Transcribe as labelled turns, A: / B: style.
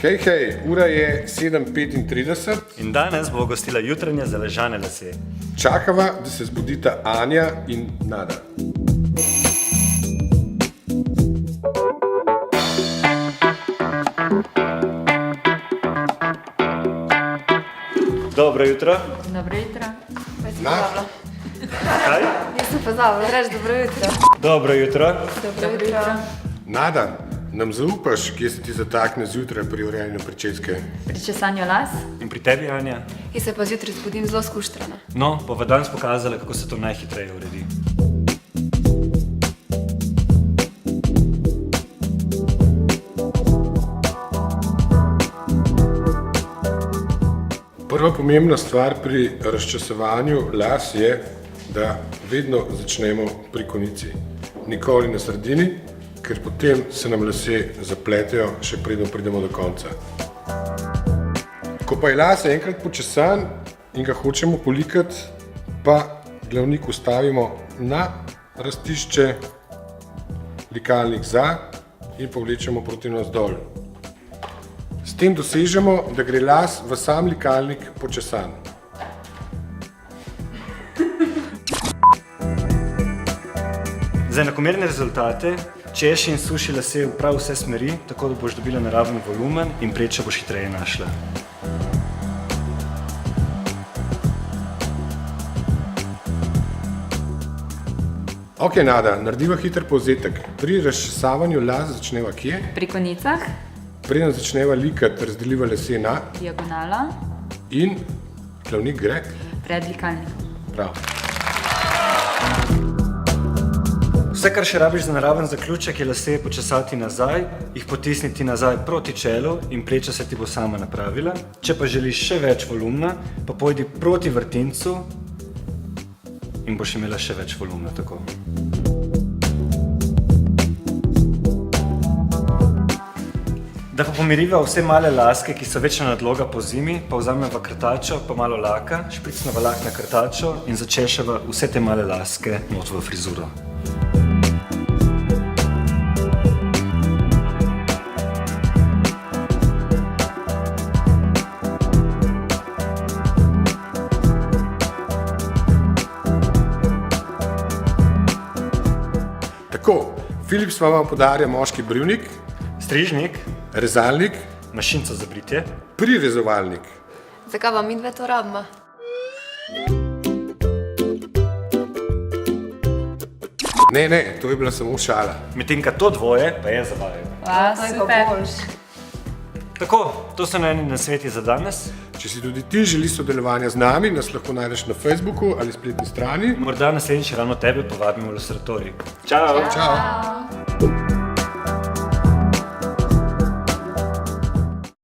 A: Hej, ura je 7:35.
B: In danes bo gostila jutranje zaležane lase.
A: Čakava, da se zbudita Anja in Nada.
B: Dobro jutro.
C: Dobro jutro.
B: Kaj?
C: Nisem pozabila reči dobro jutro.
B: Dobro jutro.
C: Dobro jutro.
A: Nada, nam zaupaš, kje se ti zatakne zjutraj pri urejanju pričeske?
C: Pri česanju las,
B: In pri tebi, Anja?
D: Jaz se pa zjutraj zbudim zelo skuštrana.
B: No, bova danes pokazala, kako se to najhitreje uredi.
A: Prva pomembna stvar pri razčesovanju las je, da vedno začnemo pri konici. Nikoli na sredini, ker potem se nam lasje zapletejo, še preden pridemo do konca. Ko pa je las enkrat počesan in ga hočemo polikati, pa glavnik ustavimo na rastišče, likalnik za in povlečemo proti navzdol. S tem dosežemo, da gre las v sam likalnik počesan.
B: Za enakomerne rezultate češi in suši lase v prav vse smeri, tako da boš dobila naraven volumen in prečo boš hitreje našla.
A: Ok, Nada, narediva hiter povzetek. Pri razčesavanju las začneva kje?
C: pri konicah,
A: Preden začneva likati, razdeliva lase na
C: diagonala,
A: in glavnik gre.
C: pred likalnikom.
A: Prav.
B: Vse, kar še rabiš za naraven zaključek, je lase počesati nazaj, jih potisniti nazaj proti čelu in preča se ti bo sama napravila. Če pa želiš še več volumna, pa pojdi proti vrtincu in boš imela še več volumna tako. Da pa pomiriva vse male laske, ki so večna nadloga po zimi, pa vzameva krtačo, pa malo laka, špricneva lak na krtačo in začeševa vse te male laske not v frizuro.
A: Tako, Philips vam podarja moški brivnik,
B: Strižnik,
A: rezalnik,
B: mašinco za britje.
A: prirezovalnik.
D: Zakaj vam midve to rabimo?
A: Ne, to je bila samo šala.
B: Medtem, ka to dvoje pa je zavajeno.
C: Super.
B: Tako, to so najni nasveti za danes.
A: Če si tudi ti želi sodelovanja z nami, nas lahko najdeš na Facebooku ali spletni strani.
B: Morda naslednjič ravno tebe povabimo v laboratorij. Čau!
A: Čau!